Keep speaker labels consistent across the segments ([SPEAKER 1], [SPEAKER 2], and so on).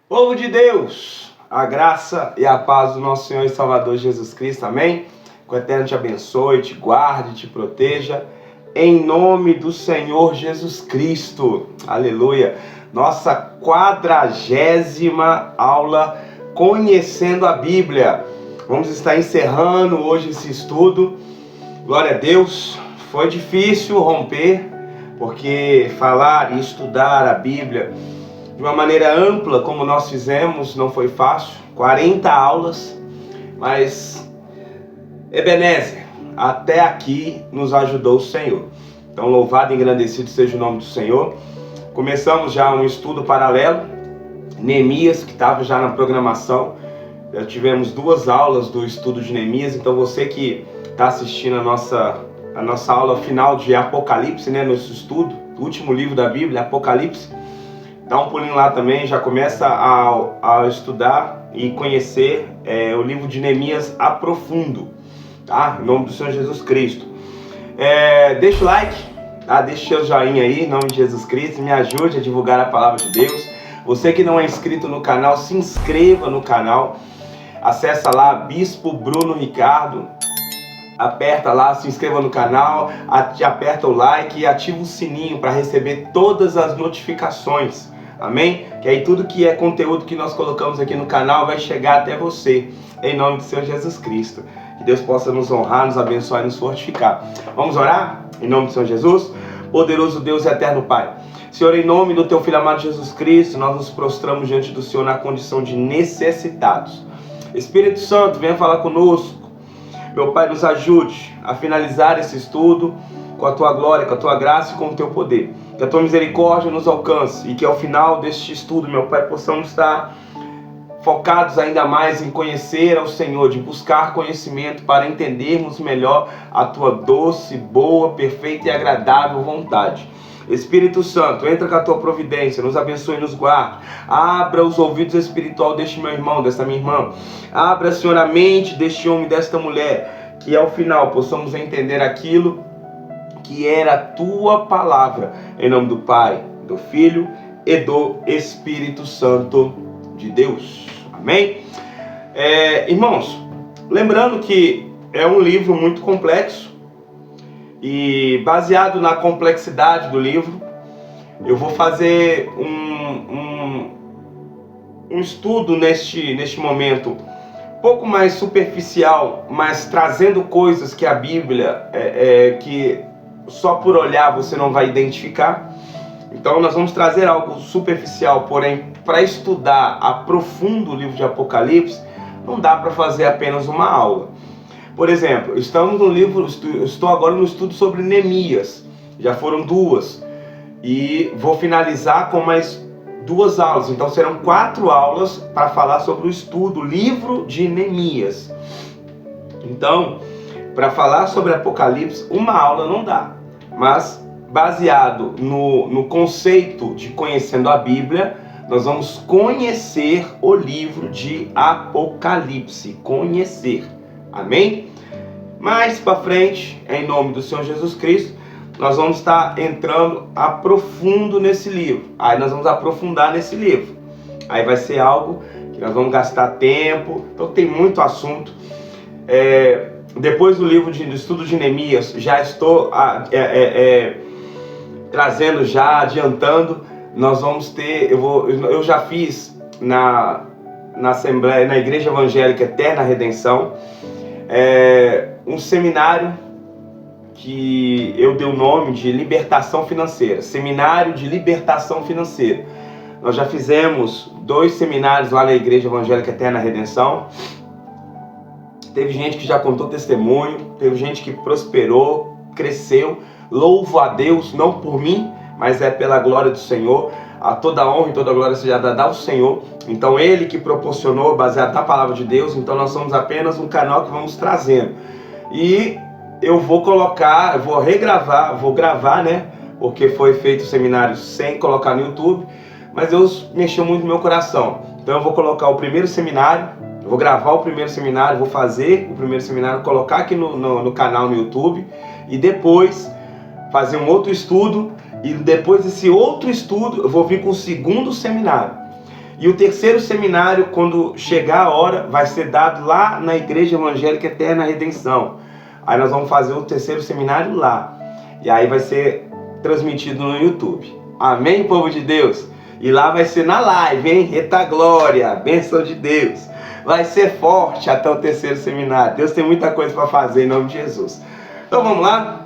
[SPEAKER 1] Povo de Deus, a graça e a paz do nosso Senhor e Salvador Jesus Cristo, amém? Que o Eterno te abençoe, te guarde, te proteja, em nome do Senhor Jesus Cristo, aleluia. Nossa 40ª aula conhecendo a Bíblia. Vamos estar encerrando hoje esse estudo, glória a Deus. Foi difícil romper, porque falar e estudar a Bíblia de uma maneira ampla, como nós fizemos, não foi fácil. 40 aulas, mas Ebenezer, até aqui nos ajudou o Senhor. Então, louvado e engrandecido seja o nome do Senhor. Começamos já um estudo paralelo, Neemias, que estava já na programação. Já tivemos 2 aulas do estudo de Neemias, então você que está assistindo a nossa aula final de Apocalipse, né, nosso estudo, o último livro da Bíblia, Apocalipse, dá um pulinho lá também, já começa a estudar e conhecer o livro de Neemias a profundo, tá? Em nome do Senhor Jesus Cristo. Deixa o like, tá? Deixa o seu joinha aí, em nome de Jesus Cristo, me ajude a divulgar a palavra de Deus. Você que não é inscrito no canal, se inscreva no canal, acessa lá, Bispo Bruno Ricardo, aperta lá, se inscreva no canal, aperta o like e ativa o sininho para receber todas as notificações. Amém? Que aí tudo que é conteúdo que nós colocamos aqui no canal vai chegar até você, em nome do Senhor Jesus Cristo. Que Deus possa nos honrar, nos abençoar e nos fortificar. Vamos orar? Em nome do Senhor Jesus? Poderoso Deus e eterno Pai, Senhor, em nome do Teu Filho amado Jesus Cristo, nós nos prostramos diante do Senhor na condição de necessitados. Espírito Santo, venha falar conosco. Meu Pai, nos ajude a finalizar esse estudo com a Tua glória, com a Tua graça e com o Teu poder. Que a Tua misericórdia nos alcance e que ao final deste estudo, meu Pai, possamos estar focados ainda mais em conhecer ao Senhor, de buscar conhecimento para entendermos melhor a Tua doce, boa, perfeita e agradável vontade. Espírito Santo, entra com a Tua providência, nos abençoe e nos guarde. Abra os ouvidos espirituais deste meu irmão, desta minha irmã. Abra, Senhor, a mente deste homem e desta mulher, que ao final possamos entender aquilo que era a Tua palavra, em nome do Pai, do Filho e do Espírito Santo de Deus. Amém? Irmãos, lembrando que é um livro muito complexo e baseado na complexidade do livro, eu vou fazer um estudo neste momento um pouco mais superficial, mas trazendo coisas que a Bíblia que só por olhar você não vai identificar. Então nós vamos trazer algo superficial, porém para estudar a profundo o livro de Apocalipse não dá para fazer apenas uma aula. Por exemplo, estamos no livro, estou agora no estudo sobre Neemias, já foram 2 e vou finalizar com mais 2 aulas, então serão 4 aulas para falar sobre o estudo, o livro de Neemias. Então, para falar sobre Apocalipse, uma aula não dá, mas baseado no conceito de conhecendo a Bíblia, nós vamos conhecer o livro de Apocalipse, conhecer, amém? Mais para frente, em nome do Senhor Jesus Cristo, nós vamos estar entrando a profundo nesse livro, aí nós vamos aprofundar nesse livro, aí vai ser algo que nós vamos gastar tempo, então tem muito assunto. Depois do livro do estudo de Neemias, já estou trazendo, já adiantando, nós vamos ter, eu já fiz na Assembleia, na Igreja Evangélica Eterna Redenção, um seminário que eu dei o nome de Libertação Financeira, Seminário de Libertação Financeira. Nós já fizemos 2 seminários lá na Igreja Evangélica Eterna Redenção. Teve gente que já contou testemunho, teve gente que prosperou, cresceu. Louvo a Deus, não por mim, mas é pela glória do Senhor. A toda honra e toda glória seja dada ao Senhor. Então Ele que proporcionou, baseado na palavra de Deus. Então nós somos apenas um canal que vamos trazendo. E eu vou colocar, vou gravar, né? Porque foi feito o seminário sem colocar no YouTube. Mas Deus mexeu muito no meu coração. Então eu vou colocar o primeiro seminário. Eu vou gravar o primeiro seminário, vou fazer o primeiro seminário, colocar aqui no canal no YouTube e depois fazer um outro estudo e depois desse outro estudo eu vou vir com o segundo seminário. E o terceiro seminário, quando chegar a hora, vai ser dado lá na Igreja Evangélica Eterna Redenção. Aí nós vamos fazer o terceiro seminário lá. E aí vai ser transmitido no YouTube. Amém, povo de Deus? E lá vai ser na live, hein? Eita glória, bênção de Deus. Vai ser forte até o terceiro seminário. Deus tem muita coisa para fazer em nome de Jesus. Então vamos lá.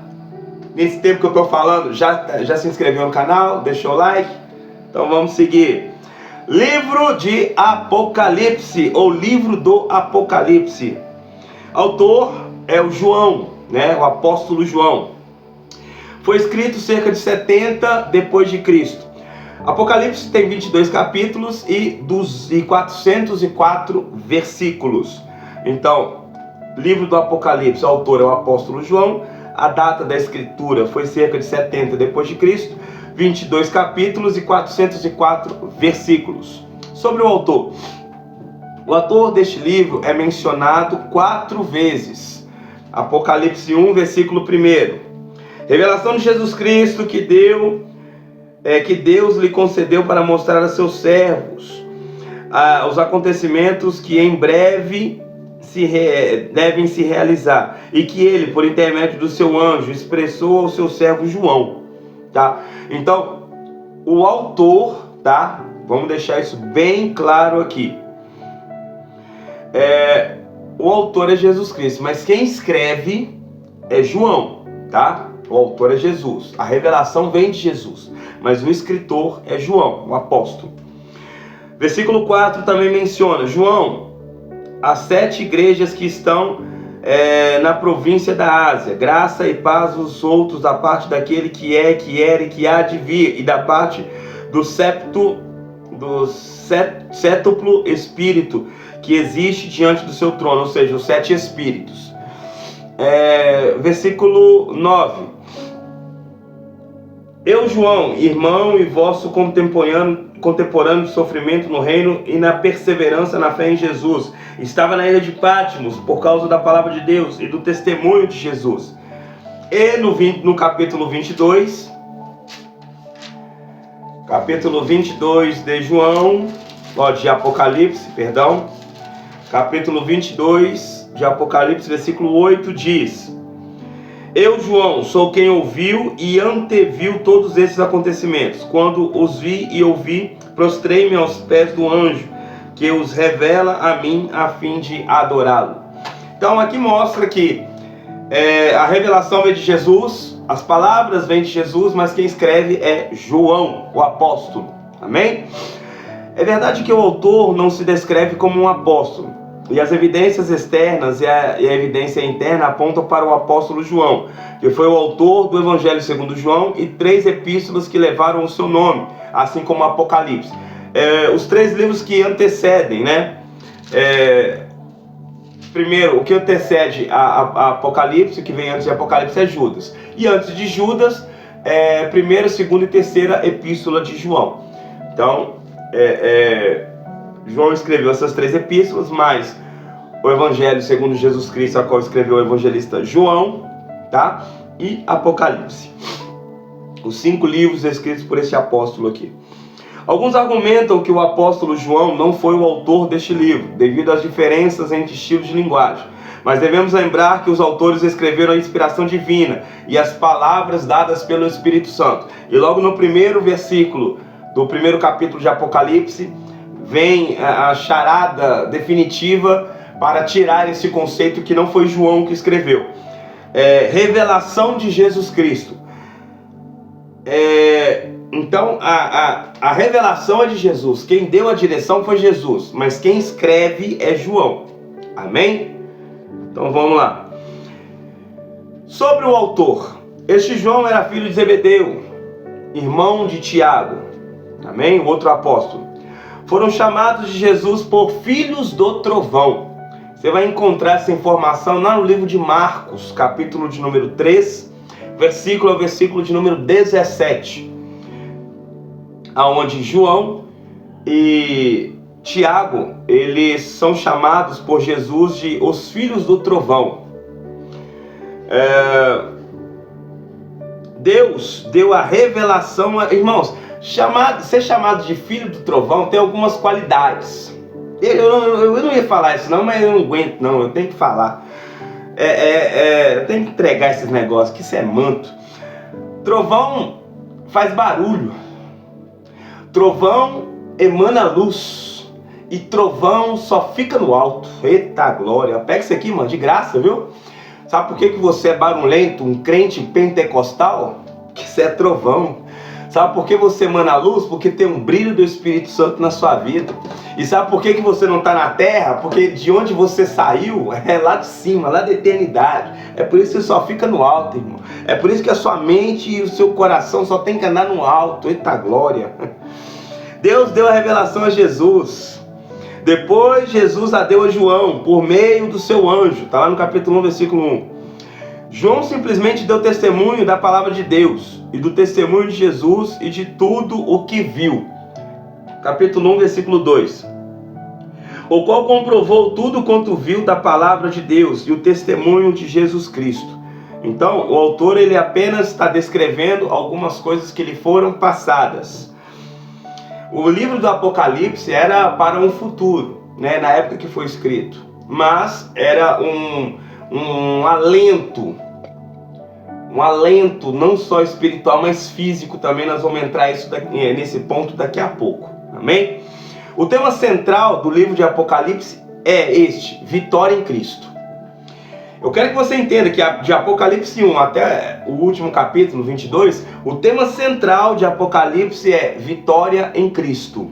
[SPEAKER 1] Nesse tempo que eu estou falando, já se inscreveu no canal? Deixou o like? Então vamos seguir. Livro de Apocalipse, ou livro do Apocalipse. Autor é o João, né? O apóstolo João. Foi escrito cerca de 70 depois de Cristo. Apocalipse tem 22 capítulos e 404 versículos. Então, livro do Apocalipse, o autor é o apóstolo João. A data da escritura foi cerca de 70 depois de Cristo. 22 capítulos e 404 versículos. Sobre o autor. O autor deste livro é mencionado 4 vezes. Apocalipse 1, versículo 1. Revelação de Jesus Cristo que Deus lhe concedeu para mostrar a seus servos os acontecimentos que em breve devem se realizar, e que ele, por intermédio do seu anjo, expressou ao seu servo João. Tá? Então, o autor, tá? Vamos deixar isso bem claro aqui. O autor é Jesus Cristo, mas quem escreve é João, tá? O autor é Jesus. A revelação vem de Jesus, mas o escritor é João, o apóstolo. Versículo 4 também menciona: João, as 7 igrejas que estão na província da Ásia, graça e paz os outros da parte daquele que é, que era e que há de vir, e da parte do sétuplo espírito que existe diante do seu trono, ou seja, os 7 espíritos. Versículo 9: Eu, João, irmão e vosso contemporâneo de sofrimento no reino e na perseverança na fé em Jesus, estava na ilha de Patmos por causa da palavra de Deus e do testemunho de Jesus. E no capítulo 22, de João, de Apocalipse, perdão, capítulo 22 de Apocalipse, versículo 8 diz: Eu, João, sou quem ouviu e anteviu todos esses acontecimentos. Quando os vi e ouvi, prostrei-me aos pés do anjo, que os revela a mim, a fim de adorá-lo. Então aqui mostra que a revelação vem de Jesus, as palavras vêm de Jesus, mas quem escreve é João, o apóstolo. Amém? É verdade que o autor não se descreve como um apóstolo, e as evidências externas e a evidência interna apontam para o apóstolo João, que foi o autor do Evangelho segundo João e 3 epístolas que levaram o seu nome, assim como o Apocalipse. Os 3 livros que antecedem, né? Primeiro, o que antecede a Apocalipse, que vem antes de Apocalipse, é Judas. E antes de Judas, primeira, segunda e terceira epístola de João. Então, João escreveu essas 3 epístolas, mais o Evangelho segundo Jesus Cristo, a qual escreveu o evangelista João, tá? E Apocalipse. Os 5 livros escritos por esse apóstolo aqui. Alguns argumentam que o apóstolo João não foi o autor deste livro, devido às diferenças entre estilos de linguagem. Mas devemos lembrar que os autores escreveram a inspiração divina e as palavras dadas pelo Espírito Santo. E logo no primeiro versículo do primeiro capítulo de Apocalipse, vem a charada definitiva para tirar esse conceito que não foi João que escreveu. Revelação de Jesus Cristo. Então a revelação é de Jesus. Quem deu a direção foi Jesus, mas quem escreve é João. Amém? Então vamos lá. Sobre o autor: este João era filho de Zebedeu, irmão de Tiago. Amém? O outro apóstolo. Foram chamados de Jesus por filhos do trovão. Você vai encontrar essa informação lá no livro de Marcos, capítulo de número 3, versículo de número 17. Aonde João e Tiago, eles são chamados por Jesus de os filhos do trovão. Deus deu a revelação, irmãos, Ser chamado de filho do trovão tem algumas qualidades. Eu não ia falar isso não, mas eu não aguento não, eu tenho que falar. Eu tenho que entregar esses negócios, que isso é manto. Trovão faz barulho. Trovão emana luz. E trovão só fica no alto. Eita glória. Pega isso aqui, mano, de graça, viu? Sabe por que você é barulhento, um crente pentecostal? Que isso é trovão. Sabe por que você emana luz? Porque tem um brilho do Espírito Santo na sua vida. E sabe por que você não está na terra? Porque de onde você saiu é lá de cima, lá da eternidade. É por isso que você só fica no alto, irmão. É por isso que a sua mente e o seu coração só tem que andar no alto. Eita glória. Deus deu a revelação a Jesus. Depois Jesus a deu a João por meio do seu anjo. Está lá no capítulo 1, versículo 1. João simplesmente deu testemunho da palavra de Deus e do testemunho de Jesus e de tudo o que viu. Capítulo 1, versículo 2. O qual comprovou tudo quanto viu da palavra de Deus e o testemunho de Jesus Cristo. Então, o autor ele apenas está descrevendo algumas coisas que lhe foram passadas. O livro do Apocalipse era para um futuro, né, na época que foi escrito, mas era um alento não só espiritual, mas físico também. Nós vamos entrar nesse ponto daqui a pouco, amém? O tema central do livro de Apocalipse é este: vitória em Cristo. Eu quero que você entenda que de Apocalipse 1 até o último capítulo, 22, o tema central de Apocalipse é vitória em Cristo.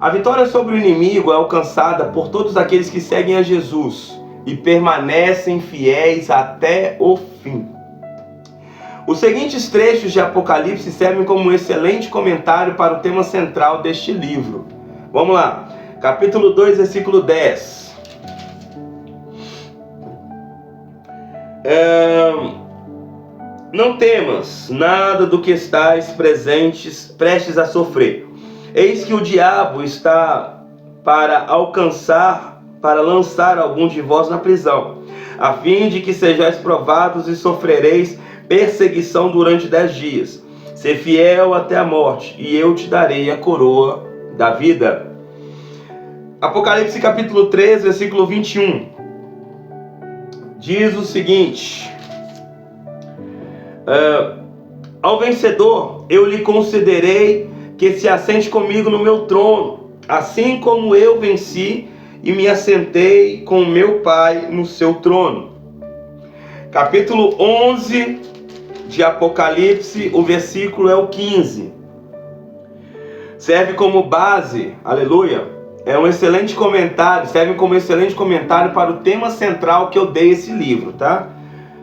[SPEAKER 1] A vitória sobre o inimigo é alcançada por todos aqueles que seguem a Jesus e permanecem fiéis até o fim. Os seguintes trechos de Apocalipse servem como um excelente comentário para o tema central deste livro. Vamos lá, capítulo 2, versículo 10. Não temas nada do que estáis prestes a sofrer. Eis que o diabo está para lançar algum de vós na prisão, a fim de que sejais provados e sofrereis perseguição durante 10 dias. Ser fiel até a morte, e eu te darei a coroa da vida. Apocalipse capítulo 3, versículo 21. Diz o seguinte: ao vencedor eu lhe concederei que se assente comigo no meu trono, assim como eu venci e me assentei com meu Pai no seu trono. Capítulo 11 de Apocalipse, o versículo é o 15. Serve como base, aleluia. É um excelente comentário, serve como excelente comentário para o tema central que eu dei esse livro, tá?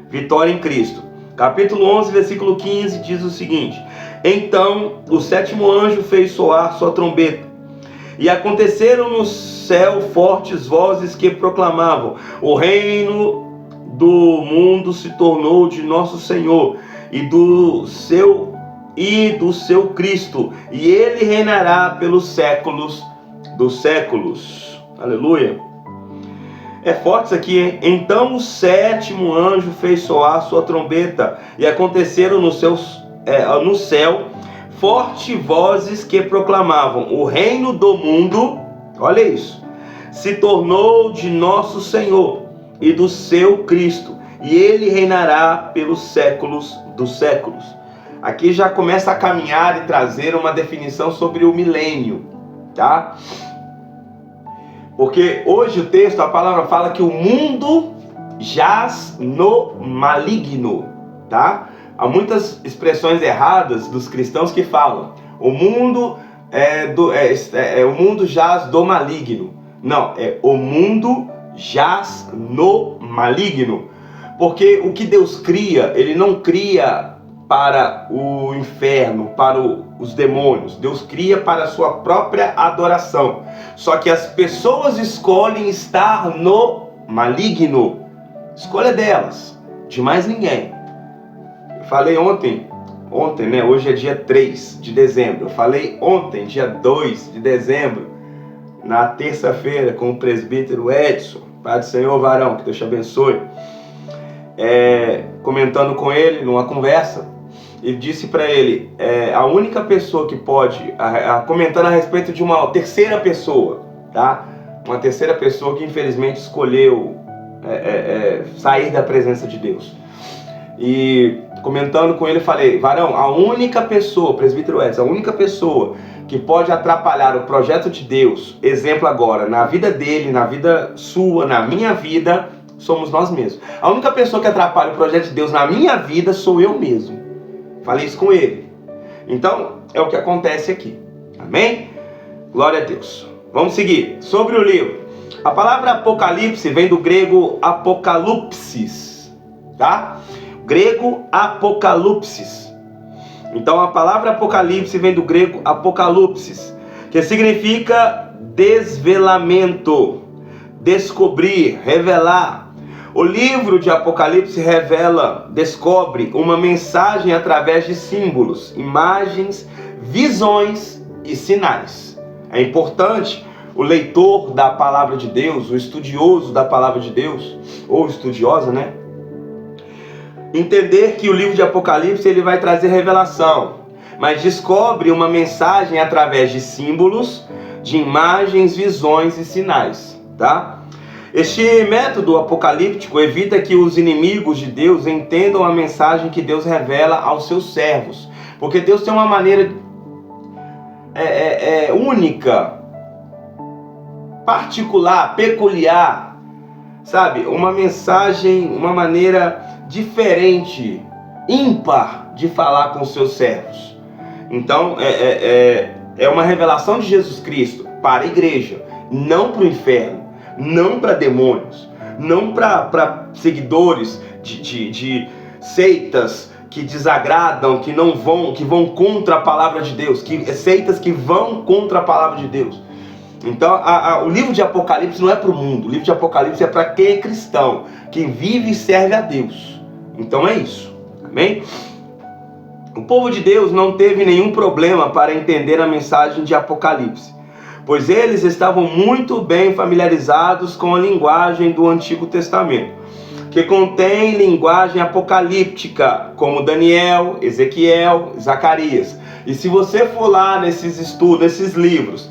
[SPEAKER 1] Vitória em Cristo. Capítulo 11, versículo 15 diz o seguinte: então o sétimo anjo fez soar sua trombeta, e aconteceram no céu fortes vozes que proclamavam: o reino do mundo se tornou de nosso Senhor e do seu Cristo, e ele reinará pelos séculos dos séculos. Aleluia. É forte isso aqui, hein? Então o sétimo anjo fez soar sua trombeta, e aconteceram no céu fortes vozes que proclamavam: o reino do mundo, olha isso, se tornou de nosso Senhor e do seu Cristo, e ele reinará pelos séculos dos séculos. Aqui já começa a caminhar e trazer uma definição sobre o milênio, tá? Porque hoje o texto, a palavra fala que o mundo jaz no maligno, tá? Há muitas expressões erradas dos cristãos que falam: o mundo o mundo jaz do maligno. Não, é o mundo jaz no maligno. Porque o que Deus cria, Ele não cria para o inferno, para os demônios. Deus cria para a sua própria adoração. Só que as pessoas escolhem estar no maligno. Escolha delas, de mais ninguém. Eu falei ontem, né? Hoje é dia 3 de dezembro. Eu falei ontem, dia 2 de dezembro, na terça-feira, com o presbítero Edson. Pai do Senhor, varão, que Deus te abençoe. Comentando com ele numa conversa. e disse para ele, a única pessoa que pode, comentando a respeito de uma terceira pessoa, tá? Uma terceira pessoa que infelizmente escolheu sair da presença de Deus. E comentando com ele, falei, varão, a única pessoa, presbítero Edson, a única pessoa que pode atrapalhar o projeto de Deus, exemplo agora, na vida dele, na vida sua, na minha vida, somos nós mesmos. A única pessoa que atrapalha o projeto de Deus na minha vida sou eu mesmo. Falei isso com ele. Então, é o que acontece aqui. Amém? Glória a Deus. Vamos seguir. Sobre o livro. A palavra Apocalipse vem do grego apokalupsis, tá? Grego apocalipsis. Então a palavra Apocalipse vem do grego apokalupsis, que significa desvelamento, descobrir, revelar. O livro de Apocalipse descobre uma mensagem através de símbolos, imagens, visões e sinais. É importante o leitor da palavra de Deus, o estudioso da palavra de Deus, ou estudiosa, né? Entender que o livro de Apocalipse ele vai trazer revelação, mas descobre uma mensagem através de símbolos, de imagens, visões e sinais, tá? Este método apocalíptico evita que os inimigos de Deus entendam a mensagem que Deus revela aos seus servos, porque Deus tem uma maneira única, particular, peculiar, sabe? Uma mensagem, uma maneira diferente, ímpar de falar com seus servos. Então é uma revelação de Jesus Cristo para a igreja, não para o inferno, não para demônios, não para seguidores de seitas que desagradam, que vão contra a palavra de Deus, seitas que vão contra a palavra de Deus. Então o livro de Apocalipse não é para o mundo, o livro de Apocalipse é para quem é cristão, quem vive e serve a Deus. Então é isso, amém? O povo de Deus não teve nenhum problema para entender a mensagem de Apocalipse, pois eles estavam muito bem familiarizados com a linguagem do Antigo Testamento, que contém linguagem apocalíptica, como Daniel, Ezequiel, Zacarias. E se você for lá nesses estudos, nesses livros,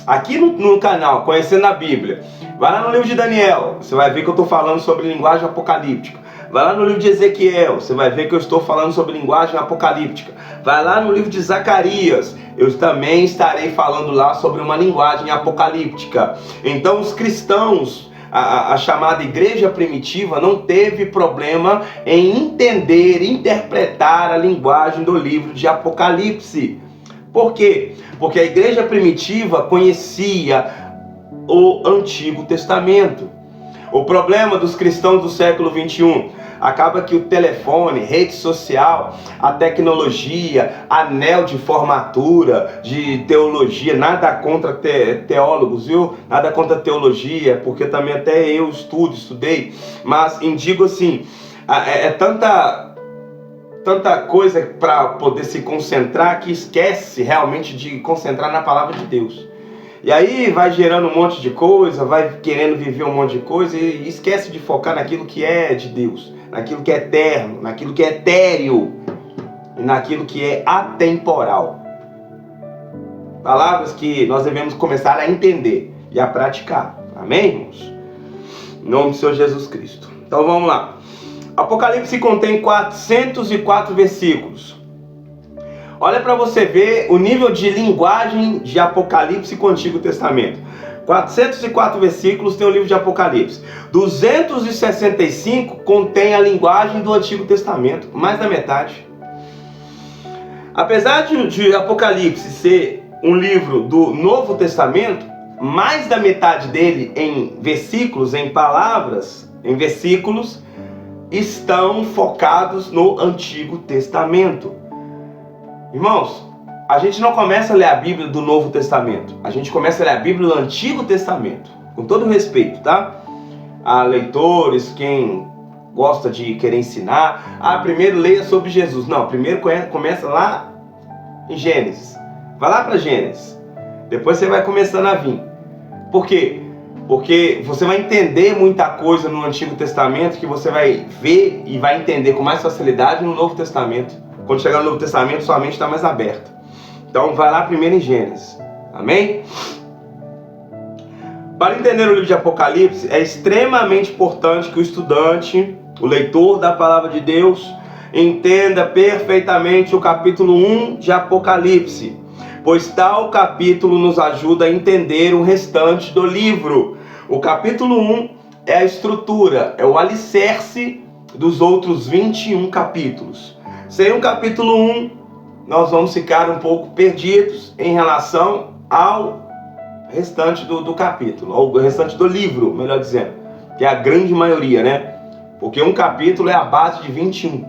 [SPEAKER 1] aqui no canal, Conhecendo a Bíblia, vai lá no livro de Daniel, você vai ver que eu estou falando sobre linguagem apocalíptica. Vai lá no livro de Ezequiel, você vai ver que eu estou falando sobre linguagem apocalíptica. Vai lá no livro de Zacarias, eu também estarei falando lá sobre uma linguagem apocalíptica. Então os cristãos, a chamada igreja primitiva, não teve problema em entender, interpretar a linguagem do livro de Apocalipse. Por quê? Porque a igreja primitiva conhecia o Antigo Testamento. O problema dos cristãos do século 21 acaba que o telefone, rede social, a tecnologia, anel de formatura, de teologia, nada contra teólogos, viu? Nada contra teologia, porque também até eu estudei, mas digo assim, tanta coisa para poder se concentrar que esquece realmente de concentrar na palavra de Deus. E aí vai gerando um monte de coisa, vai querendo viver um monte de coisa e esquece de focar naquilo que é de Deus, naquilo que é eterno, naquilo que é etéreo e naquilo que é atemporal. Palavras que nós devemos começar a entender e a praticar. Amém, irmãos? Em nome do Senhor Jesus Cristo. Então vamos lá. Apocalipse contém 404 versículos. Olha para você ver o nível de linguagem de Apocalipse com o Antigo Testamento. 404 versículos tem o livro de Apocalipse. 265 contém a linguagem do Antigo Testamento, mais da metade. Apesar de Apocalipse ser um livro do Novo Testamento, mais da metade dele em versículos, em palavras, em versículos, estão focados no Antigo Testamento. Irmãos, a gente não começa a ler a Bíblia do Novo Testamento. A gente começa a ler a Bíblia do Antigo Testamento. Com todo respeito, tá? A leitores, quem gosta de querer ensinar. Primeiro leia sobre Jesus. Não, primeiro começa lá em Gênesis. Vai lá para Gênesis. Depois você vai começando a vir. Por quê? Porque você vai entender muita coisa no Antigo Testamento que você vai ver e vai entender com mais facilidade no Novo Testamento. quando chegar no Novo Testamento, sua mente está mais aberta. Então vai lá primeiro em Gênesis. Amém? Para entender o livro de Apocalipse, é extremamente importante que o estudante, o leitor da palavra de Deus, entenda perfeitamente o capítulo 1 de Apocalipse, pois tal capítulo nos ajuda a entender o restante do livro. O capítulo 1 é a estrutura, é o alicerce dos outros 21 capítulos. Sem o capítulo 1, nós vamos ficar um pouco perdidos em relação ao restante do capítulo, ou o restante do livro, melhor dizendo, que é a grande maioria, né? Porque um capítulo é a base de 21.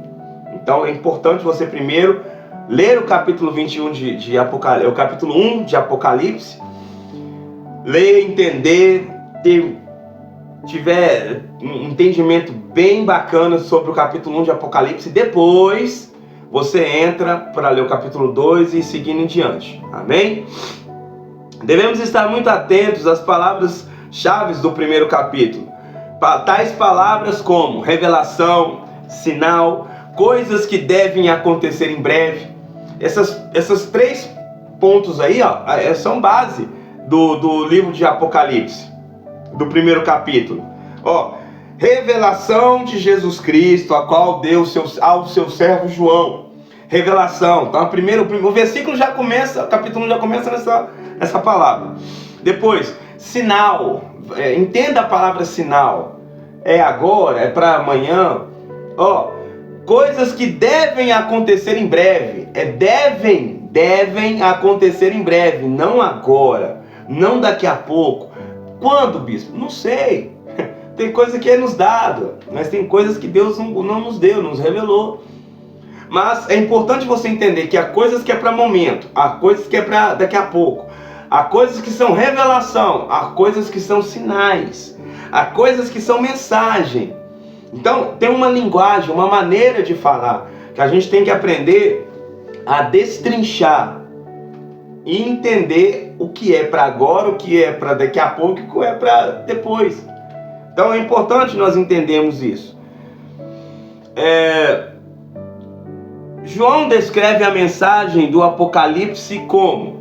[SPEAKER 1] Então é importante você primeiro ler o capítulo 21 de Apocalipse, o capítulo 1 de Apocalipse, ler, entender, tiver um entendimento bem bacana sobre o capítulo 1 de Apocalipse, depois você entra para ler o capítulo 2 e seguindo em diante. Amém? Devemos estar muito atentos às palavras-chave do primeiro capítulo. Tais palavras como revelação, sinal, coisas que devem acontecer em breve. Essas 3 pontos aí, são base do livro de Apocalipse, do primeiro capítulo. Revelação de Jesus Cristo, a qual deu ao seu servo João. Revelação. Então, o versículo já começa, o capítulo 1 já começa nessa palavra. Depois, sinal. Entenda a palavra sinal. É agora, é para amanhã. Coisas que devem acontecer em breve. Devem acontecer em breve, não agora, não daqui a pouco. Quando, bispo? Não sei. Tem coisa que é nos dado, mas tem coisas que Deus não nos deu, nos revelou. Mas é importante você entender que há coisas que é para momento, há coisas que é para daqui a pouco, há coisas que são revelação, há coisas que são sinais, há coisas que são mensagem. Então tem uma linguagem, uma maneira de falar que a gente tem que aprender a destrinchar e entender o que é para agora, o que é para daqui a pouco e o que é para depois. Então é importante nós entendermos isso. João descreve a mensagem do Apocalipse como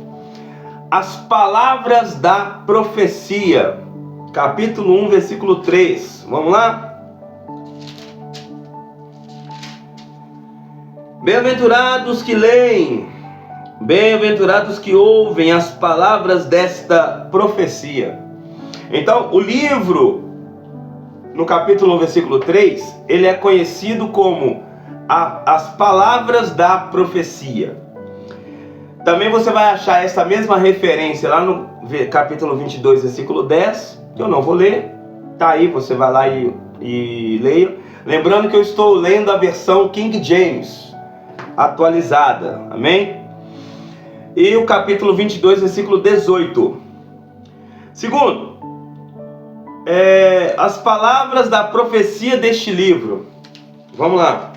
[SPEAKER 1] as palavras da profecia. Capítulo 1, versículo 3. Vamos lá? Bem-aventurados que leem, bem-aventurados que ouvem as palavras desta profecia. Então, o livro, no capítulo 1, versículo 3, ele é conhecido como as palavras da profecia. Também você vai achar essa mesma referência lá no capítulo 22, versículo 10, que eu não vou ler. Tá aí, você vai lá e leia. Lembrando que eu estou lendo a versão King James, atualizada. Amém? E o capítulo 22, versículo 18. Segundo, as palavras da profecia deste livro. Vamos lá.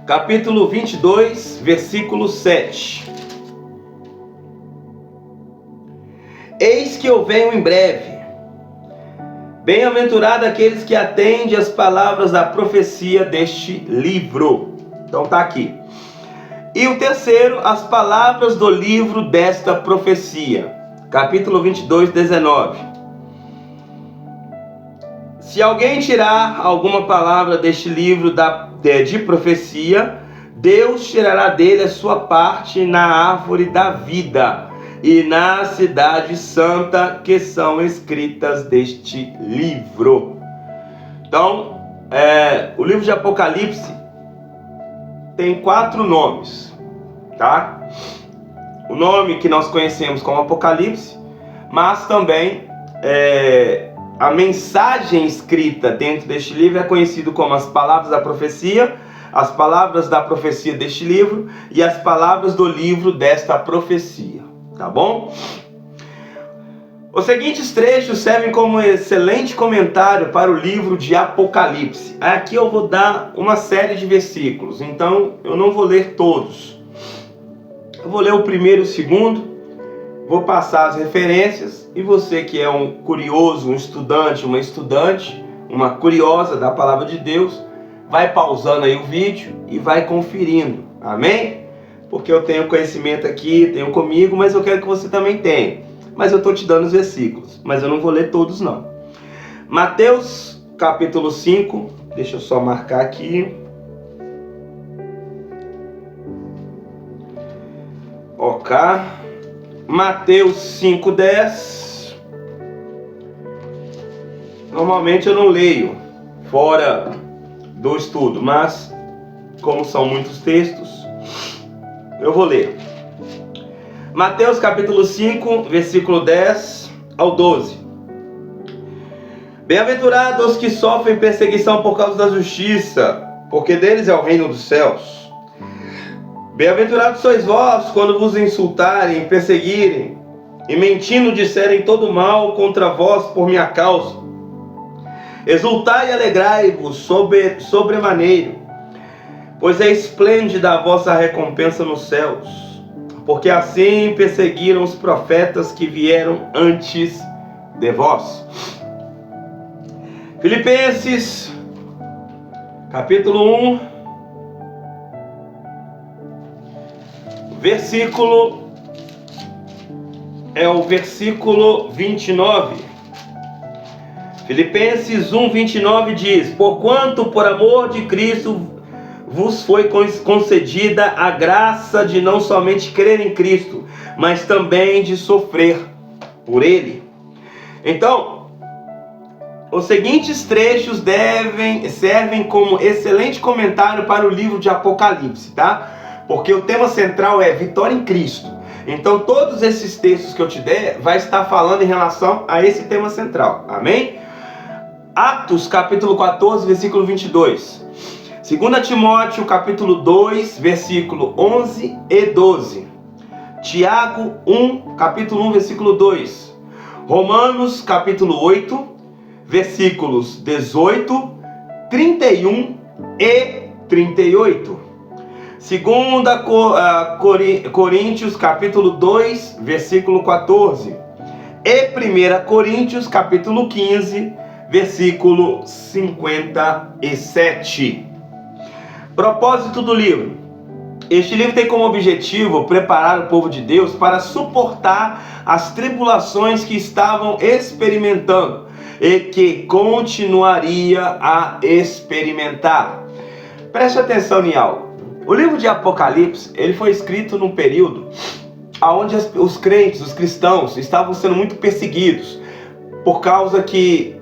[SPEAKER 1] Capítulo 22, versículo 7. Eis que eu venho em breve. Bem-aventurado aqueles que atendem as palavras da profecia deste livro. Então tá aqui. E o terceiro, as palavras do livro desta profecia. Capítulo 22, 19. Se alguém tirar alguma palavra deste livro de profecia, Deus tirará dele a sua parte na árvore da vida e na cidade santa que são escritas deste livro. Então, o livro de Apocalipse tem 4 nomes, tá? O nome que nós conhecemos como Apocalipse, mas também a mensagem escrita dentro deste livro é conhecido como as palavras da profecia, as palavras da profecia deste livro e as palavras do livro desta profecia, tá bom? Os seguintes trechos servem como excelente comentário para o livro de Apocalipse. Aqui eu vou dar uma série de versículos, então eu não vou ler todos. Eu vou ler o primeiro e o segundo, vou passar as referências, e você que é um curioso, um estudante, uma curiosa da palavra de Deus, vai pausando aí o vídeo e vai conferindo Amém? Porque eu tenho conhecimento aqui, tenho comigo, mas eu quero que você também tenha. Mas eu estou te dando os versículos, mas eu não vou ler todos não. Mateus capítulo 5, deixa eu só marcar aqui. Ok. Mateus 5:10. Normalmente eu não leio fora do estudo, mas como são muitos textos, eu vou ler. Mateus capítulo 5, versículo 10 ao 12. Bem-aventurados os que sofrem perseguição por causa da justiça, porque deles é o reino dos céus. Bem-aventurados sois vós quando vos insultarem, perseguirem e mentindo disserem todo mal contra vós por minha causa. Exultai e alegrai-vos sobremaneiro, pois é esplêndida a vossa recompensa nos céus, porque assim perseguiram os profetas que vieram antes de vós. Filipenses, capítulo 1, versículo, é o versículo 29. Filipenses 1, 29 diz: porquanto por amor de Cristo vos foi concedida a graça de não somente crer em Cristo, mas também de sofrer por Ele. Então, os seguintes trechos servem como excelente comentário para o livro de Apocalipse, tá? Porque o tema central é vitória em Cristo. Então, todos esses textos que eu te der vai estar falando em relação a esse tema central. Amém? Atos, capítulo 14, versículo 22. 2 Timóteo, capítulo 2, versículo 11 e 12. Tiago 1, capítulo 1, versículo 2. Romanos, capítulo 8, versículos 18, 31 e 38. 2 Coríntios, capítulo 2, versículo 14. E 1 Coríntios, capítulo 15, versículo 57. Propósito do livro. Este livro tem como objetivo preparar o povo de Deus para suportar as tribulações que estavam experimentando e que continuaria a experimentar. Preste atenção em algo. O livro de Apocalipse, ele foi escrito num período onde os crentes, os cristãos, estavam sendo muito perseguidos por causa que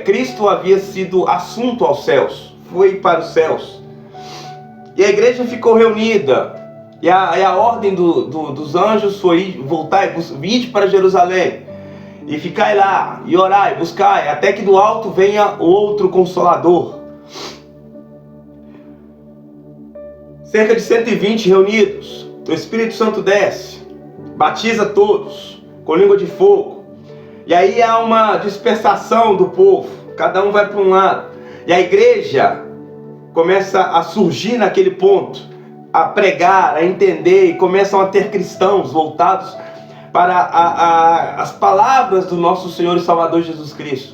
[SPEAKER 1] Cristo havia sido assunto aos céus, foi para os céus. E a igreja ficou reunida. E a ordem dos anjos foi voltar e vir para Jerusalém. E ficai lá, e orai, buscai, até que do alto venha outro Consolador. Cerca de 120 reunidos. O Espírito Santo desce, batiza todos com língua de fogo. E aí há uma dispersação do povo. Cada um vai para um lado. E a igreja começa a surgir naquele ponto, a pregar, a entender, e começam a ter cristãos voltados para as palavras do nosso Senhor e Salvador Jesus Cristo.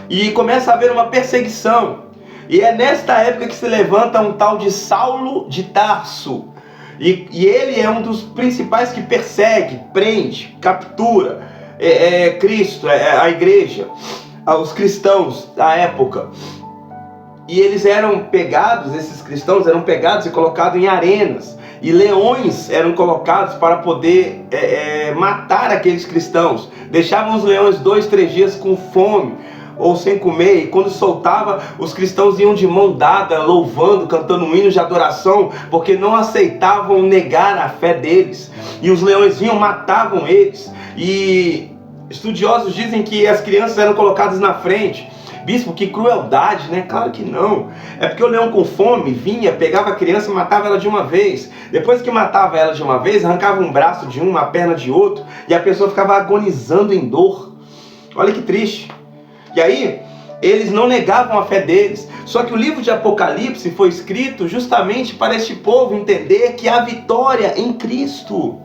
[SPEAKER 1] E começa a haver uma perseguição. E é nesta época que se levanta um tal de Saulo de Tarso. E ele é um dos principais que persegue, prende, captura Cristo, a igreja, os cristãos da época. E eles eram pegados, esses cristãos eram pegados e colocados em arenas. E leões eram colocados para poder matar aqueles cristãos. Deixavam os leões 2, 3 dias com fome ou sem comer. E quando soltava, os cristãos iam de mão dada, louvando, cantando hinos de adoração, porque não aceitavam negar a fé deles. E os leões vinham, matavam eles. E estudiosos dizem que as crianças eram colocadas na frente. Bispo, que crueldade, né? Claro que não. É porque o leão com fome vinha, pegava a criança e matava ela de uma vez. Depois que matava ela de uma vez, arrancava um braço de um, uma perna de outro, e a pessoa ficava agonizando em dor. Olha que triste. E aí, eles não negavam a fé deles. Só que o livro de Apocalipse foi escrito justamente para este povo entender que há vitória em Cristo.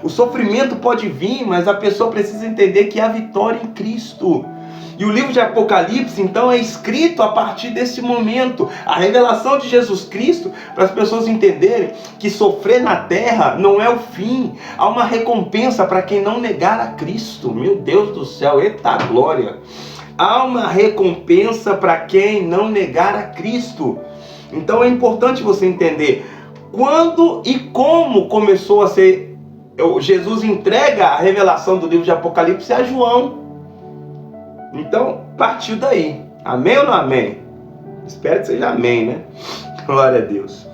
[SPEAKER 1] O sofrimento pode vir, mas a pessoa precisa entender que há vitória em Cristo. E o livro de Apocalipse, então, é escrito a partir desse momento. A revelação de Jesus Cristo, para as pessoas entenderem que sofrer na terra não é o fim. Há uma recompensa para quem não negar a Cristo. Meu Deus do céu, eita glória! Há uma recompensa para quem não negar a Cristo. Então é importante você entender quando e como começou a ser... Jesus entrega a revelação do livro de Apocalipse a João. Então, partiu daí. Amém ou não amém? Espero que seja amém, né? Glória a Deus.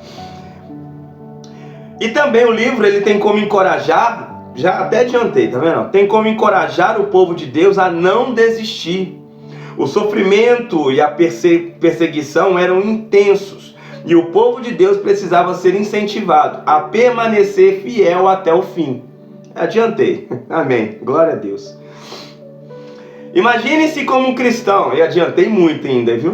[SPEAKER 1] E também o livro, ele tem como encorajar, já até adiantei, tá vendo? Tem como encorajar o povo de Deus a não desistir. O sofrimento e a perseguição eram intensos. E o povo de Deus precisava ser incentivado a permanecer fiel até o fim. Adiantei. Amém. Glória a Deus. Imagine-se como um cristão, e adiantei muito ainda, viu?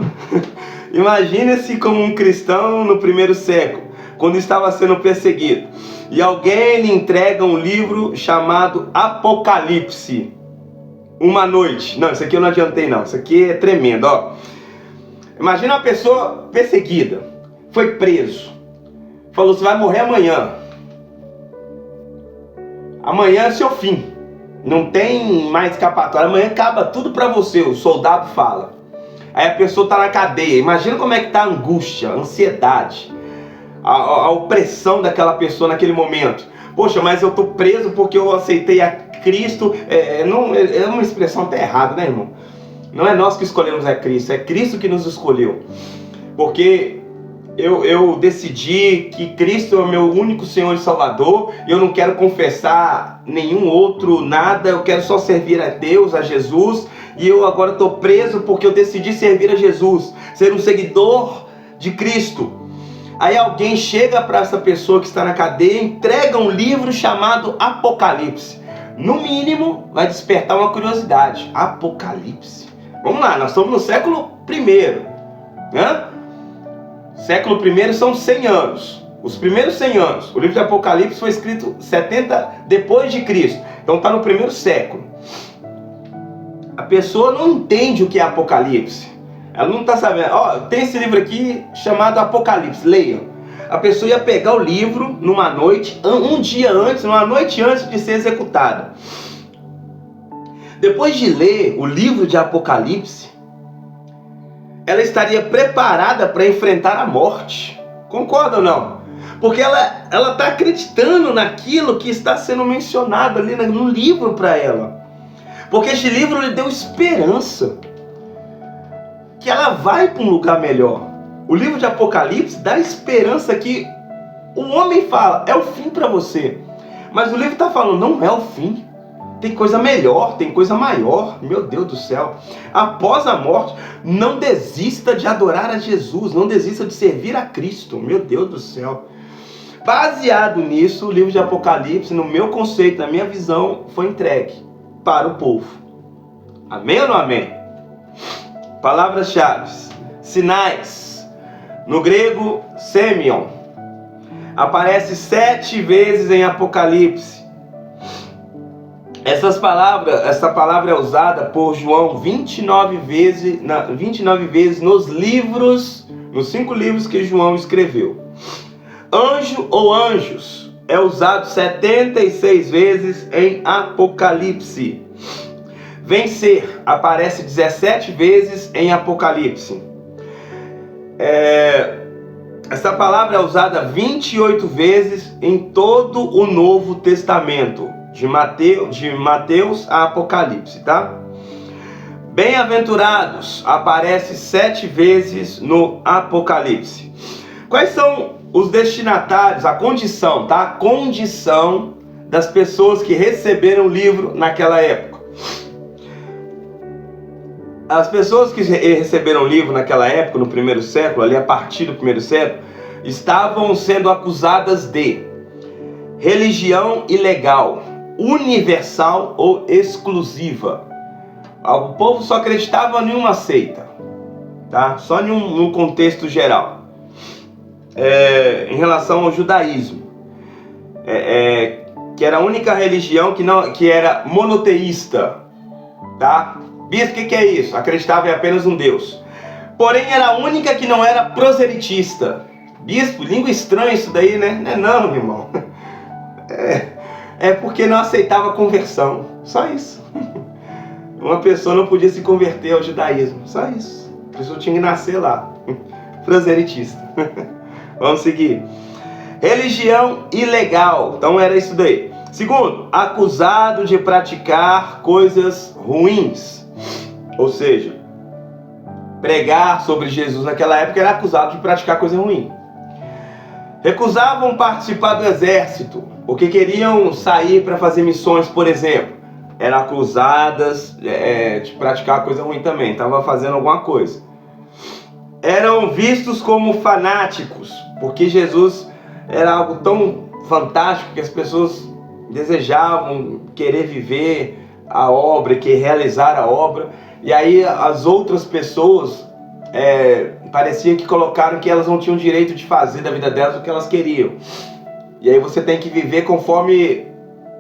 [SPEAKER 1] Imagine-se como um cristão no primeiro século, quando estava sendo perseguido, e alguém lhe entrega um livro chamado Apocalipse. Uma noite. Não, isso aqui eu não adiantei não, isso aqui é tremendo, ó. Imagina uma pessoa perseguida, foi preso, falou, você vai morrer amanhã. Amanhã é seu fim. Não tem mais escapatória. Amanhã acaba tudo pra você, o soldado fala. Aí a pessoa tá na cadeia. Imagina como é que tá a angústia, a ansiedade, a opressão daquela pessoa naquele momento. Poxa, mas eu tô preso porque eu aceitei a Cristo. É uma expressão até errada, né, irmão? Não é nós que escolhemos a Cristo, é Cristo que nos escolheu. Porque eu decidi que Cristo é o meu único Senhor e Salvador, e eu não quero confessar nenhum outro nada, eu quero só servir a Deus, a Jesus, e eu agora estou preso porque eu decidi servir a Jesus, ser um seguidor de Cristo. Aí alguém chega para essa pessoa que está na cadeia, entrega um livro chamado Apocalipse. No mínimo, vai despertar uma curiosidade. Apocalipse. Vamos lá, nós estamos no século I, né? Século I são 100 anos. Os primeiros 100 anos. O livro de Apocalipse foi escrito 70 depois de Cristo. Então está no primeiro século. A pessoa não entende o que é Apocalipse. Ela não está sabendo. Ó, tem esse livro aqui chamado Apocalipse. Leiam. A pessoa ia pegar o livro numa noite, um dia antes, uma noite antes de ser executada. Depois de ler o livro de Apocalipse, ela estaria preparada para enfrentar a morte. Concorda ou não? Porque ela está acreditando naquilo que está sendo mencionado ali no livro para ela. Porque este livro lhe deu esperança. Que ela vai para um lugar melhor. O livro de Apocalipse dá esperança que o homem fala, é o fim para você. Mas o livro está falando, não é o fim. Tem coisa melhor, tem coisa maior. Meu Deus do céu. Após a morte, não desista de adorar a Jesus. Não desista de servir a Cristo. Meu Deus do céu. Baseado nisso, o livro de Apocalipse, no meu conceito, na minha visão, foi entregue para o povo. Amém ou não amém? Palavras-chave. Sinais. No grego, semion. Aparece 7 vezes em Apocalipse. Essa palavra é usada por João 29 vezes nos livros, nos 5 livros que João escreveu. Anjo ou anjos é usado 76 vezes em Apocalipse. Vencer aparece 17 vezes em Apocalipse. Essa palavra é usada 28 vezes em todo o Novo Testamento. De Mateus a Apocalipse, tá? Bem-aventurados aparece 7 vezes no Apocalipse. Quais são os destinatários, a condição, tá? A condição das pessoas que receberam o livro naquela época. As pessoas que receberam o livro naquela época, no primeiro século, ali a partir do primeiro século, estavam sendo acusadas de religião ilegal, universal ou exclusiva. O povo só acreditava em uma seita, tá? Só em um contexto geral. Em relação ao judaísmo, que era a única religião que era monoteísta, tá? Bispo, o que é isso? Acreditava em apenas um Deus. Porém, era a única que não era proselitista. Bispo, língua estranha isso daí, né? Não, meu irmão. É porque não aceitava conversão. Só isso. Uma pessoa não podia se converter ao judaísmo. Só isso. A pessoa tinha que nascer lá. Proselitista. Vamos seguir. Religião ilegal. Então era isso daí. Segundo, acusado de praticar coisas ruins. Ou seja, pregar sobre Jesus naquela época era acusado de praticar coisa ruim. Recusavam participar do exército, porque queriam sair para fazer missões, por exemplo. Eram acusadas de praticar coisa ruim também, estavam fazendo alguma coisa. Eram vistos como fanáticos, porque Jesus era algo tão fantástico que as pessoas desejavam querer viver a obra, querer realizar a obra. E aí as outras pessoas parecia que colocaram que elas não tinham direito de fazer da vida delas o que elas queriam. E aí você tem que viver conforme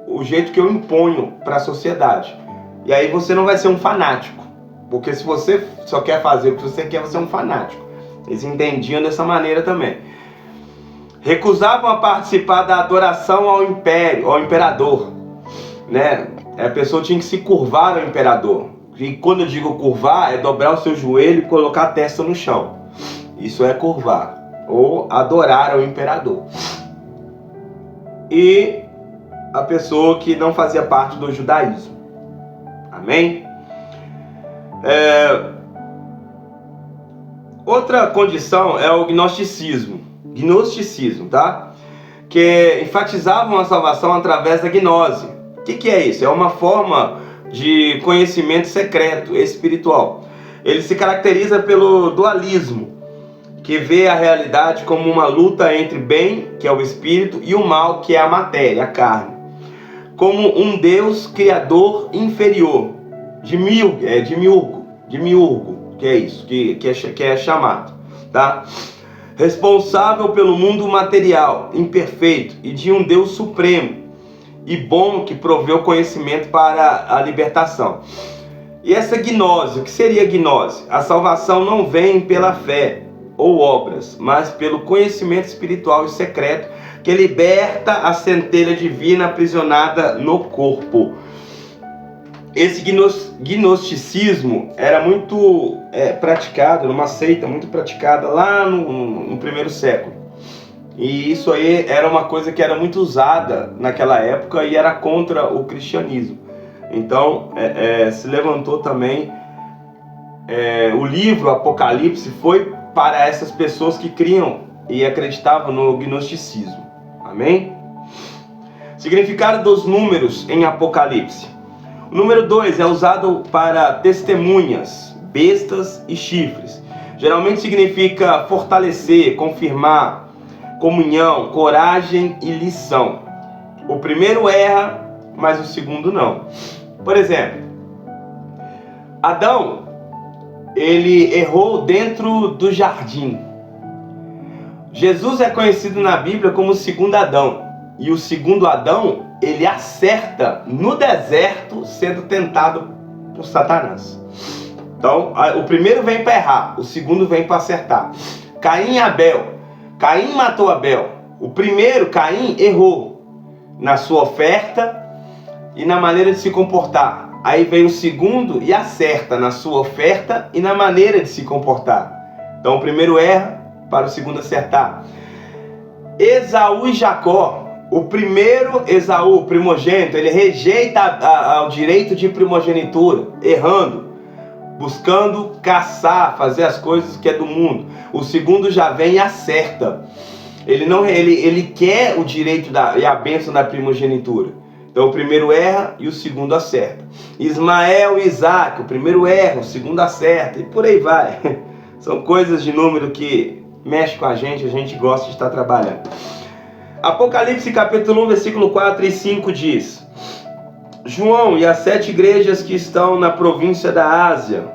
[SPEAKER 1] o jeito que eu imponho para a sociedade. E aí você não vai ser um fanático, porque se você só quer fazer o que você quer, você é um fanático. Eles entendiam dessa maneira também. Recusavam a participar da adoração ao império, ao imperador, né? A pessoa tinha que se curvar ao imperador. E quando eu digo curvar, é dobrar o seu joelho e colocar a testa no chão. Isso é curvar, ou adorar ao imperador. E a pessoa que não fazia parte do judaísmo. Amém? Outra condição é o gnosticismo. Gnosticismo, tá? Que enfatizavam a salvação através da gnose. O que é isso? É uma forma de conhecimento secreto, espiritual. Ele se caracteriza pelo dualismo, que vê a realidade como uma luta entre bem, que é o espírito, e o mal, que é a matéria, a carne. Como um Deus criador inferior, demiurgo, que é isso, que é chamado, tá? Responsável pelo mundo material, imperfeito, e de um Deus supremo e bom que proveu conhecimento para a libertação. E essa gnose, o que seria gnose? A salvação não vem pela fé ou obras, mas pelo conhecimento espiritual e secreto que liberta a centelha divina aprisionada no corpo. Esse gnosticismo era muito praticado, numa seita muito praticada lá no primeiro século. E isso aí era uma coisa que era muito usada naquela época e era contra o cristianismo. Então se levantou também o livro Apocalipse, foi para essas pessoas que criam e acreditavam no gnosticismo. Amém? Significado dos números em Apocalipse. O número 2 é usado para testemunhas, bestas e chifres. Geralmente significa fortalecer, confirmar, comunhão, coragem e lição. O primeiro erra, mas o segundo não. Por exemplo, Adão, ele errou dentro do jardim. Jesus é conhecido na Bíblia como o segundo Adão. E o segundo Adão, ele acerta no deserto sendo tentado por Satanás. Então, o primeiro vem para errar, o segundo vem para acertar. Caim e Abel. Caim matou Abel. O primeiro, Caim, errou na sua oferta e na maneira de se comportar. Aí vem o segundo e acerta na sua oferta e na maneira de se comportar. Então o primeiro erra para o segundo acertar. Esaú e Jacó. O primeiro, Esaú, primogênito, ele rejeita o direito de primogenitura, errando, buscando caçar, fazer as coisas que é do mundo. O segundo já vem e acerta. Ele quer o direito e a bênção da primogenitura. Então o primeiro erra e o segundo acerta. Ismael e Isaac, o primeiro erra, o segundo acerta, e por aí vai. São coisas de número que mexe com a gente gosta de estar trabalhando. Apocalipse capítulo 1, versículo 4 e 5 diz: João e as 7 igrejas que estão na província da Ásia.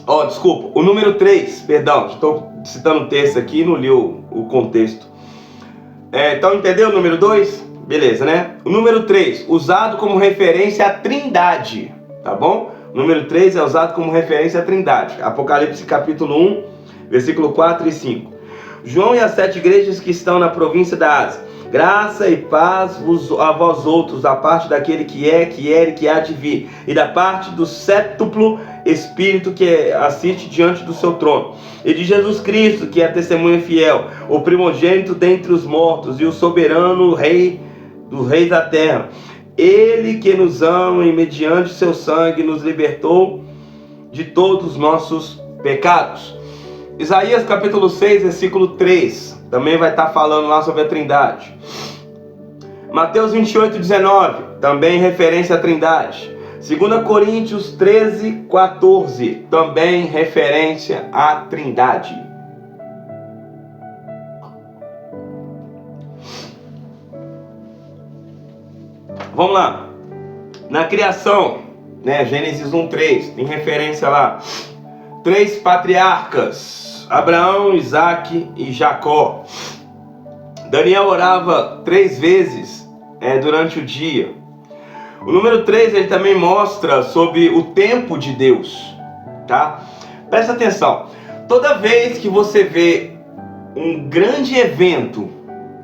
[SPEAKER 1] O número 3, perdão, estou citando o texto aqui e não li o contexto. Então entendeu o número 2? Beleza, né? O número 3, usado como referência à Trindade. tá bom? O número 3 é usado como referência à Trindade. Apocalipse capítulo 1, versículo 4 e 5. João e as 7 igrejas que estão na província da Ásia. Graça e paz a vós outros, da parte daquele que é, que era e que há de vir, e da parte do séptuplo Espírito que assiste diante do seu trono, e de Jesus Cristo, que é testemunha fiel, o primogênito dentre os mortos, e o soberano Rei dos reis da terra. Ele que nos ama e mediante seu sangue nos libertou de todos os nossos pecados. Isaías capítulo 6, versículo 3, também vai estar falando lá sobre a Trindade. Mateus 28, 19, também referência à Trindade. 2 Coríntios 13, 14, também referência à Trindade. Vamos lá. Na criação, Gênesis 1, 3, tem referência lá. 3 patriarcas, Abraão, Isaac e Jacó. Daniel orava 3 vezes durante o dia. O número 3, ele também mostra sobre o tempo de Deus, tá? Presta atenção. Toda vez que você vê um grande evento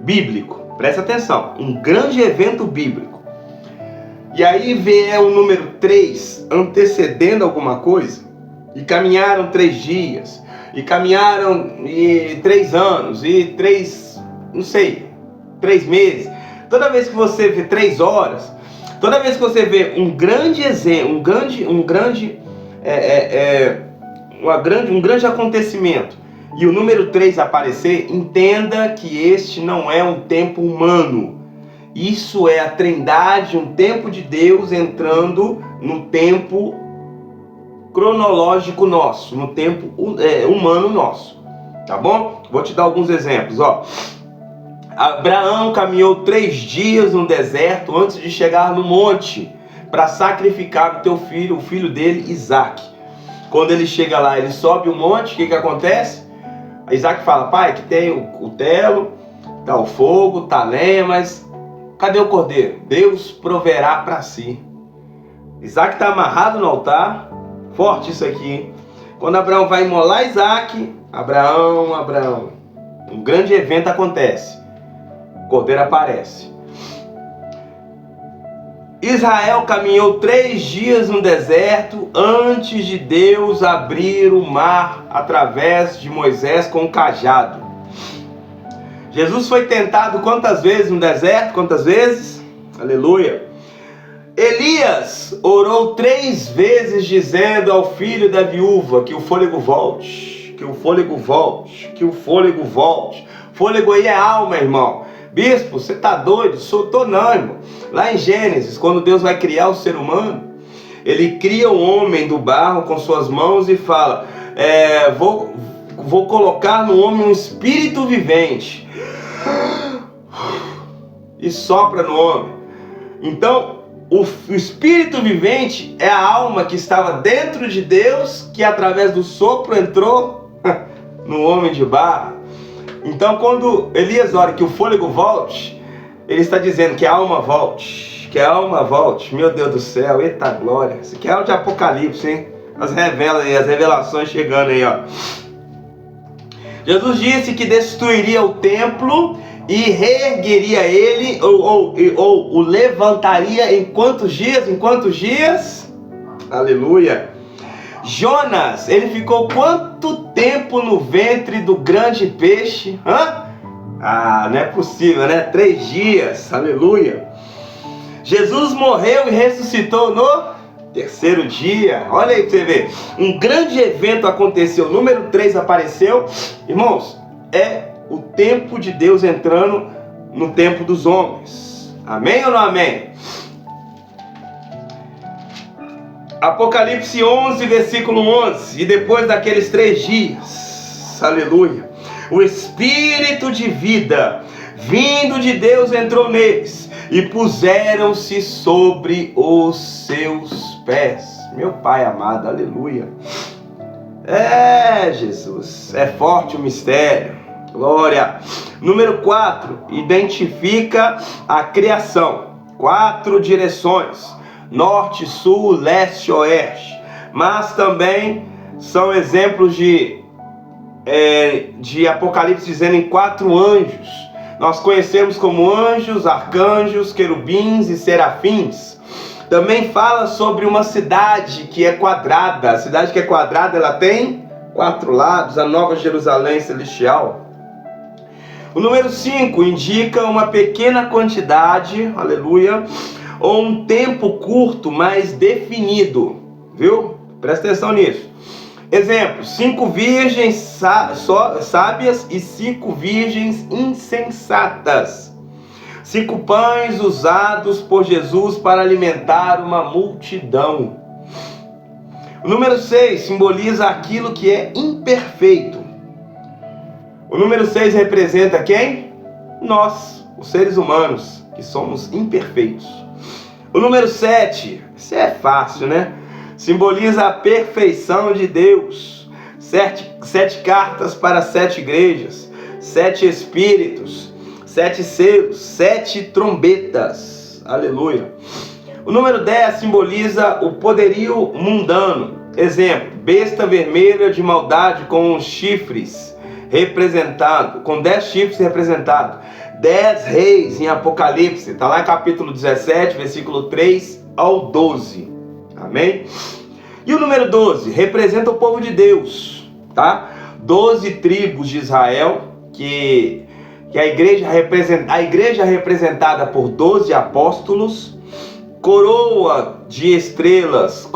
[SPEAKER 1] bíblico, presta atenção, um grande evento bíblico, e aí vê o número 3 antecedendo alguma coisa, e caminharam 3 dias, e caminharam 3 anos, e 3 meses. Toda vez que você vê 3 horas, toda vez que você vê um grande exemplo, um grande acontecimento, e o número 3 aparecer, entenda que este não é um tempo humano. Isso é a Trindade, um tempo de Deus entrando no tempo cronológico nosso, no tempo humano nosso, tá bom? Vou te dar alguns exemplos, ó. Abraão caminhou 3 dias no deserto antes de chegar no monte para sacrificar o teu filho, o filho dele, Isaac. Quando ele chega lá, ele sobe o monte, o que acontece? Isaac fala: pai, aqui tem o cutelo, tá o fogo, tá a lenha, mas cadê o cordeiro? Deus proverá para si. Isaac está amarrado no altar. Forte isso aqui, hein? Quando Abraão vai imolar Isaac, Abraão, um grande evento acontece. O cordeiro aparece. Israel caminhou 3 dias no deserto antes de Deus abrir o mar através de Moisés com o cajado. Jesus foi tentado quantas vezes no deserto? Quantas vezes? Aleluia! Elias orou 3 vezes dizendo ao filho da viúva que o fôlego volte, que o fôlego volte, que o fôlego volte. Fôlego aí é alma, irmão. Bispo, você tá doido? Tô não, irmão. Lá em Gênesis, quando Deus vai criar o ser humano, ele cria o homem do barro com suas mãos e fala: vou colocar no homem um espírito vivente. E sopra no homem. Então, o espírito vivente é a alma que estava dentro de Deus, que através do sopro entrou no homem de barro. Então, quando Elias ora que o fôlego volte, ele está dizendo que a alma volte, que a alma volte. Meu Deus do céu, eita glória. Isso aqui é o de Apocalipse, hein? As revelações chegando aí, ó. Jesus disse que destruiria o templo e reergueria ele, ou o levantaria em quantos dias? Em quantos dias? Aleluia! Jonas, ele ficou quanto tempo no ventre do grande peixe? Não é possível, né? 3 dias, aleluia! Jesus morreu e ressuscitou no 3º dia. Olha aí pra você ver, um grande evento aconteceu, o número 3 apareceu. Irmãos, é o tempo de Deus entrando no tempo dos homens. Amém ou não amém? Apocalipse 11, versículo 11. E depois daqueles 3 dias, aleluia, o Espírito de vida vindo de Deus entrou neles e puseram-se sobre os seus pés. Meu Pai amado, aleluia. Jesus, é forte o mistério. Glória. Número 4, identifica a criação. 4 direções. norte, sul, leste, oeste. Mas também são exemplos de Apocalipse dizendo em 4 anjos. Nós conhecemos como anjos, arcanjos, querubins e serafins. Também fala sobre uma cidade que é quadrada. A cidade que é quadrada, ela tem 4 lados, a Nova Jerusalém Celestial. O número 5 indica uma pequena quantidade, aleluia, ou um tempo curto, mas definido, viu? Presta atenção nisso. Exemplo, 5 virgens sábias e 5 virgens insensatas. 5 pães usados por Jesus para alimentar uma multidão. O número 6 simboliza aquilo que é imperfeito. O número 6 representa quem? Nós, os seres humanos, que somos imperfeitos. O número 7, isso é fácil, né? Simboliza a perfeição de Deus. 7 cartas para 7 igrejas, 7 espíritos, 7 selos, 7 trombetas. Aleluia. O número 10 simboliza o poderio mundano. Exemplo, besta vermelha de maldade com chifres representado, com 10 chifres representados. 10 reis em Apocalipse. Está lá em capítulo 17, versículo 3 ao 12. Amém? E o número 12 representa o povo de Deus, tá? 12 tribos de Israel, que a igreja representada por 12 apóstolos, coroa de estrelas,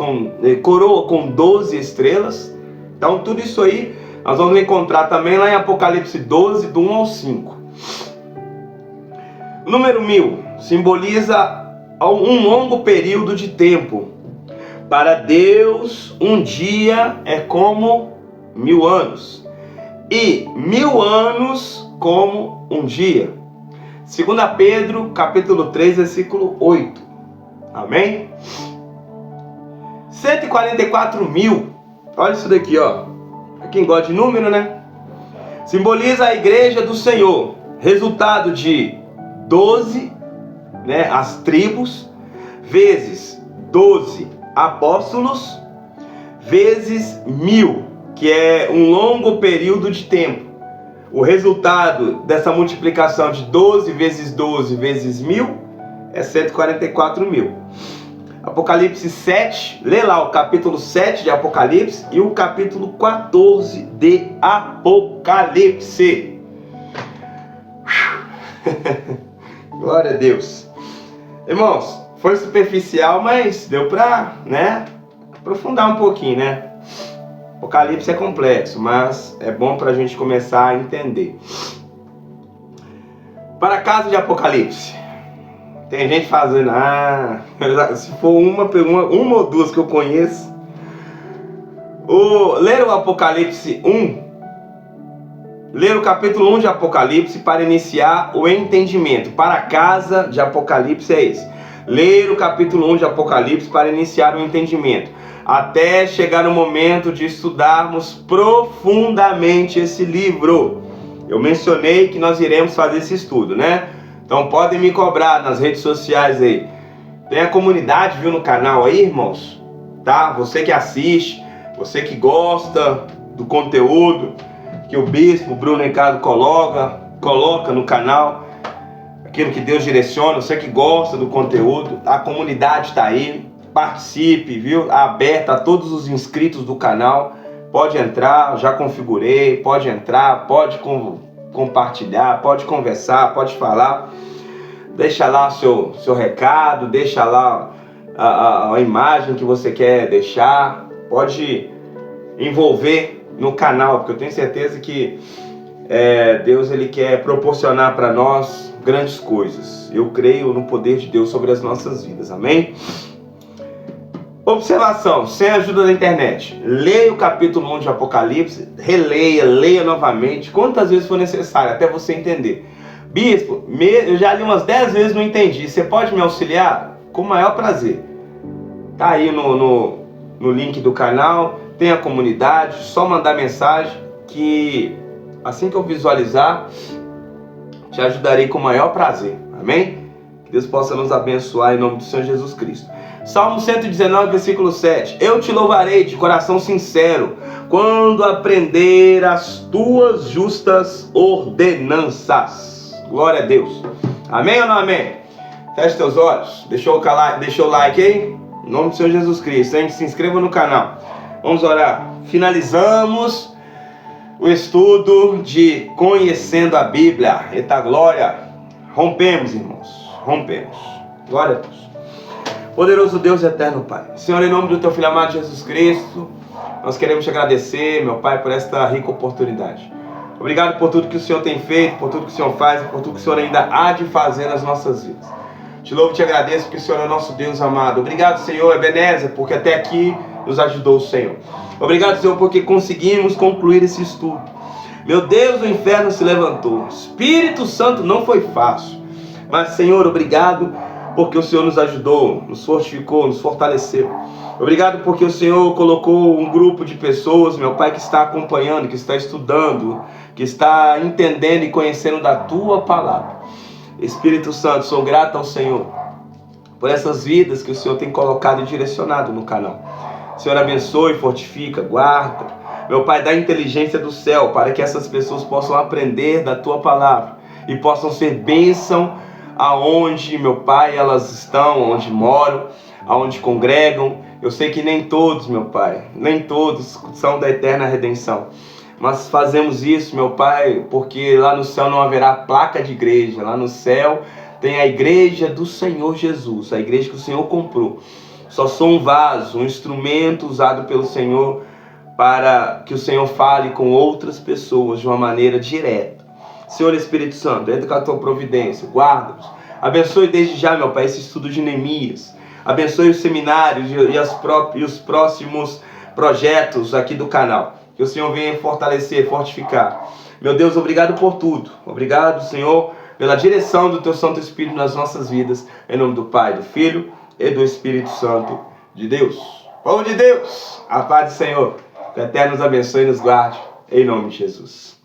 [SPEAKER 1] coroa com 12 estrelas. Então tudo isso aí nós vamos encontrar também lá em Apocalipse 12, do 1 ao 5. O número 1000 simboliza um longo período de tempo. Para Deus, um dia é como 1000 anos, e 1000 anos como um dia. 2 Pedro, capítulo 3, versículo 8. Amém? 144.000. Olha isso daqui, ó. Quem gosta de número, né? Simboliza a igreja do Senhor. Resultado de 12, né? As tribos, vezes 12 apóstolos, vezes 1000, que é um longo período de tempo. O resultado dessa multiplicação de 12 vezes 12 vezes 1000 é 144.000. Apocalipse 7, lê lá o capítulo 7 de Apocalipse e o capítulo 14 de Apocalipse. Glória a Deus. Irmãos, foi superficial, mas deu para, né, aprofundar um pouquinho, né? Apocalipse é complexo, mas é bom para a gente começar a entender. Para a casa de Apocalipse. Tem gente fazendo, se for uma ou duas que eu conheço. Ler o Apocalipse 1. Ler o capítulo 1 de Apocalipse para iniciar o entendimento. Para a casa de Apocalipse é esse. Ler o capítulo 1 de Apocalipse para iniciar o entendimento. Até chegar no momento de estudarmos profundamente esse livro. Eu mencionei que nós iremos fazer esse estudo, né? Então podem me cobrar nas redes sociais aí. Tem a comunidade, viu, no canal aí, irmãos? Tá? Você que assiste, você que gosta do conteúdo que o bispo Bruno Ricardo coloca no canal, aquilo que Deus direciona, você que gosta do conteúdo, a comunidade está aí, participe, viu? Aberta a todos os inscritos do canal. Pode entrar, já configurei, pode entrar, pode compartilhar, pode conversar, pode falar. Deixa lá o seu recado, deixa lá a imagem que você quer deixar. Pode envolver no canal, porque eu tenho certeza que Deus ele quer proporcionar para nós grandes coisas. Eu creio no poder de Deus sobre as nossas vidas, amém? Observação, sem a ajuda da internet. Leia o capítulo 1 de Apocalipse, releia, leia novamente, quantas vezes for necessário, até você entender. Bispo, eu já li umas 10 vezes e não entendi. Você pode me auxiliar? Com o maior prazer. Tá aí no link do canal, tem a comunidade, só mandar mensagem que assim que eu visualizar, te ajudarei com o maior prazer. Amém? Que Deus possa nos abençoar em nome do Senhor Jesus Cristo. Salmo 119, versículo 7. Eu te louvarei de coração sincero, quando aprender as tuas justas ordenanças. Glória a Deus. Amém ou não amém? Feche teus olhos. Deixou o like aí? Em nome do Senhor Jesus Cristo, hein? Se inscreva no canal. Vamos orar. Finalizamos o estudo de Conhecendo a Bíblia. Eita glória. Rompemos, irmãos. Rompemos. Glória a Deus. Poderoso Deus e eterno Pai. Senhor, em nome do teu Filho amado Jesus Cristo, nós queremos te agradecer, meu Pai, por esta rica oportunidade. Obrigado por tudo que o Senhor tem feito, por tudo que o Senhor faz e por tudo que o Senhor ainda há de fazer nas nossas vidas. Te louvo e te agradeço porque o Senhor é nosso Deus amado. Obrigado, Senhor, Ebenezer, porque até aqui nos ajudou o Senhor. Obrigado, Senhor, porque conseguimos concluir esse estudo. Meu Deus, o inferno se levantou. Espírito Santo, não foi fácil. Mas, Senhor, obrigado porque o Senhor nos ajudou, nos fortificou, nos fortaleceu. Obrigado porque o Senhor colocou um grupo de pessoas, meu Pai, que está acompanhando, que está estudando, que está entendendo e conhecendo da Tua palavra. Espírito Santo, sou grato ao Senhor por essas vidas que o Senhor tem colocado e direcionado no canal. Senhor, abençoe, fortifica, guarda. Meu Pai, dá inteligência do céu para que essas pessoas possam aprender da Tua palavra e possam ser bênção aonde, meu Pai, elas estão, onde moram, aonde congregam. Eu sei que nem todos, meu Pai, nem todos são da eterna redenção. Mas fazemos isso, meu Pai, porque lá no céu não haverá placa de igreja. Lá no céu tem a igreja do Senhor Jesus, a igreja que o Senhor comprou. Só sou um vaso, um instrumento usado pelo Senhor para que o Senhor fale com outras pessoas de uma maneira direta. Senhor Espírito Santo, entra com a tua providência, guarda-nos. Abençoe desde já, meu Pai, esse estudo de Neemias. Abençoe os seminários e os próximos projetos aqui do canal. Que o Senhor venha fortalecer, fortificar. Meu Deus, obrigado por tudo. Obrigado, Senhor, pela direção do Teu Santo Espírito nas nossas vidas. Em nome do Pai, do Filho e do Espírito Santo de Deus. Povo de Deus, a paz do Senhor. Que o Eterno nos abençoe e nos guarde. Em nome de Jesus.